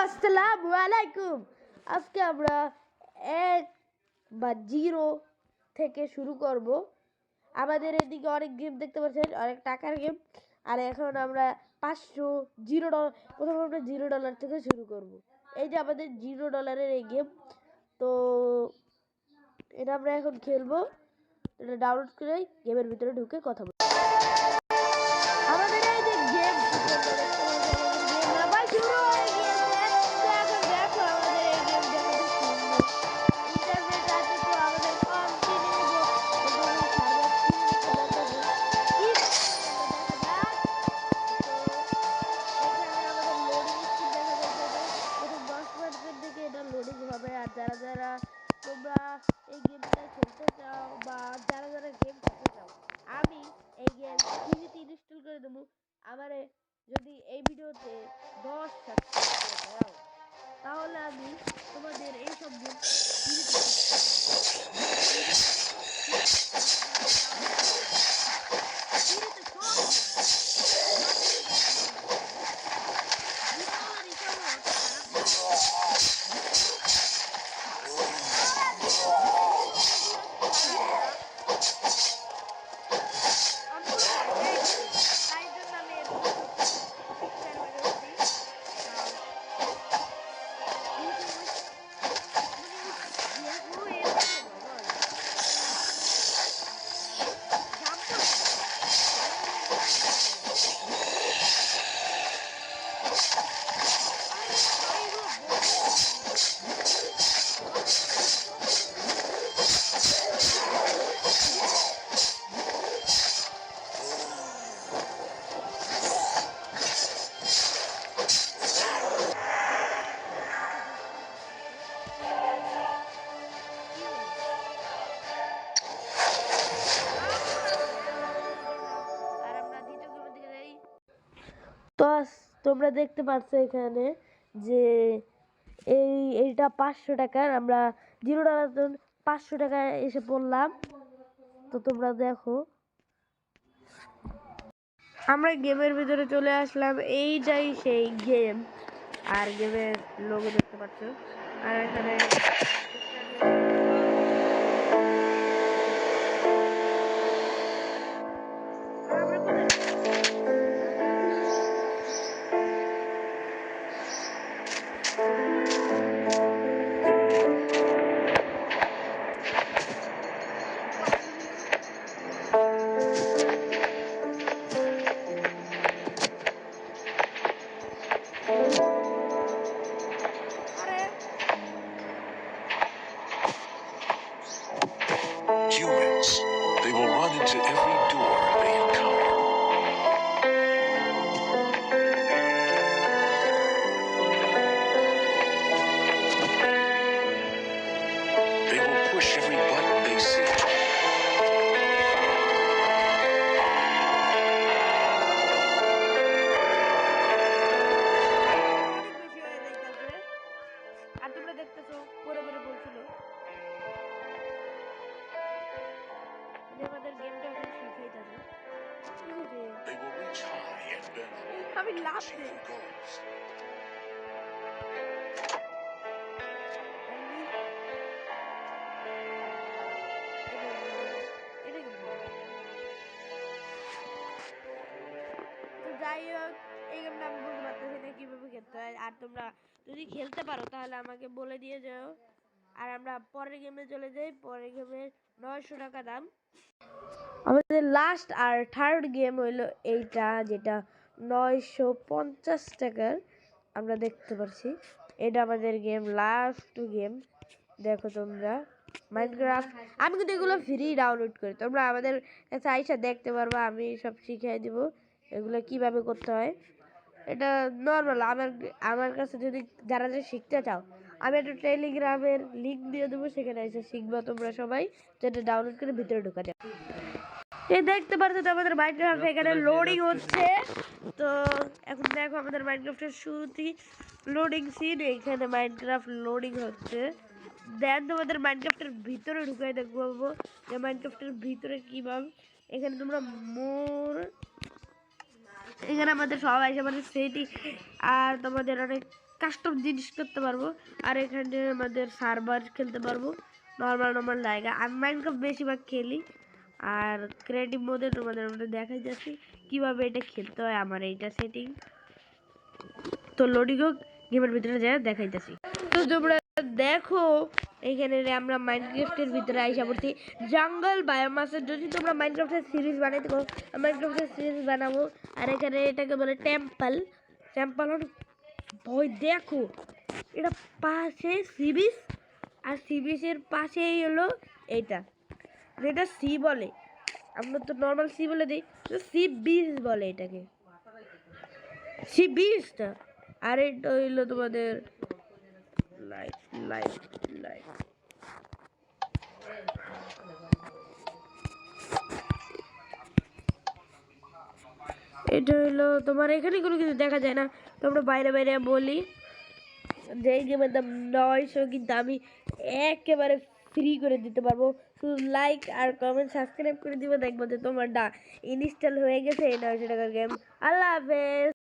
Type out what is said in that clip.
আসসালামু আলাইকুম। আজকে আমরা 1 বা 0 থেকে শুরু করব। আমাদের এদিকে অনেক গেম দেখতে পাচ্ছেন, অনেক টাকার গেম। আর এখন আমরা 500 $0 প্রথমে আমরা $0 থেকে শুরু করব। এই যে আমাদের $0 এই গেম। তো এটা আমরা এখন খেলবো। এটা ডাউনলোড করে গেমের ভিতরে ঢুকে কথা বলবো। আমাদের এই যে গেম আবার শুরু হয়ে গিয়েছে। তো এখন দেখো আমাদের এই গেম দেখো ইন্টারনেট আছে, তো আমাদের কন্টিনিউ লোডিং হবে। আর যারা যারা তোমরা এই গেমটা খেলতে চাও বা যারা যারা গেম খেলতে চাও, আমি এই গেম ফ্রিতে ইনস্টল করে দেবো। আমারে যদি এই ভিডিওতে 10 সাবস্ক্রাইব দাও, তাহলে আমি তোমাদের এই সব গেম তো তোমরা দেখতে পাচ্ছ এখানে যে এইটা 500 টাকার, আমরা $0 500 টাকায় এসে পড়লাম। তো তোমরা দেখো আমরা গেমের ভিতরে চলে আসলাম। এইটাই সেই গেম। আর গেমের লোগো দেখতে পাচ্ছ। আর এখানে Humans. They will run into every door they encounter. They will push every button they see. আর তোমরা দেখতেছো পরে পরে বলছিল আমাদের গেমটা এখন শিখিয়ে যাবে। They will reach high and bend low, আমি লাভ achieving goals. যাই হোক, এই গেমটা আমি বলতে পারতেছি না কিভাবে খেলতে হয়। আর তোমরা যদি খেলতে পারো তাহলে আমাকে বলে দিয়ে যাও। আর আমরা পরের গেমে চলে যাই। পরের গেমের 900 টাকা দাম। আমাদের লাস্ট আর থার্ড গেম হইলো এইটা, যেটা 950 টাকার। আমরা দেখতে পাচ্ছি এটা আমাদের গেম, লাস্ট গেম। দেখো তোমরা মাইনক্রাফট। আমি কিন্তু এগুলো ফ্রি ডাউনলোড করি, তোমরা আমাদের কাছে আইসা দেখতে পারবা। আমি সব শিখিয়ে দিব এগুলো কিভাবে করতে হয়। এটা নর্মাল। আমার কাছে যদি যারা শিখতে চাও, আমি একটা টেলিগ্রামের লিঙ্ক দিয়ে দেবো, সেখানে এসে শিখবা তোমরা সবাই, যেটা ডাউনলোড করে ভিতরে ঢোকা যায়। এই দেখতে পাচ্ছ তো আমাদের মাইনক্রাফট এখানে লোডিং হচ্ছে। তো এখন দেখো আমাদের মাইনক্রাফটের শুরুতেই লোডিং সিন, এখানে মাইনক্রাফট লোডিং হচ্ছে। দেন তোমাদের মাইনক্রাফটের ভিতরে ঢুকাই দেখবো যে মাইনক্রাফটের ভিতরে কিভাবে। এখানে তোমরা এখানে আমাদের সবাই আমাদের সেটি আর তোমাদের অনেক কাস্টম জিনিস করতে পারবো। আর এখানে আমাদের সার্ভার খেলতে পারবো নর্মাল জায়গা। আমি মাইনক্রাফট বেশিরভাগ খেলি, আর ক্রিয়েটিভ মোডে তোমাদের আমরা দেখাই যাচ্ছি কীভাবে এটা খেলতে হয়। আমার এইটা সেটিং তো লোডিং হোক, গেমের ভিতরে যা দেখাইতেছি। তো তোমরা দেখো এইখানে আমরা মাইনক্রাফটের ভিতরে আইসা পড়ছি জঙ্গল বায়োমাসের। যদি তোমরা মাইনক্রাফটের সিরিজ বানাইতে পারো, মাইনক্রাফটের সিরিজ বানাবো। আর এখানে এটাকে বলে টেম্পল। টেম্পল ভয় দেখো, এটা পাশে সি বিচ, আর সি বিচের পাশেই হলো এইটা, যেটা সি বলে। আমরা তো নর্মাল সি বলে দিই, সি বিচ বলে এটাকে, সি বিচটা। আর এটা হইলো তোমাদের লাইট লাইট লাইট। এটা হইলো তোমার, এখানে কোনো কিছু দেখা যায় না। তোমরা বাইরে বাইরে বলি যে এই গেমের দাম 900, কিন্তু আমি একেবারে ফ্রি করে দিতে পারবো। শুধু লাইক আর কমেন্ট সাবস্ক্রাইব করে দিবে, দেখবো যে তোমার ইনস্টল হয়ে গেছে এই 900 টাকার গেম। আল্লাহ হাফেজ।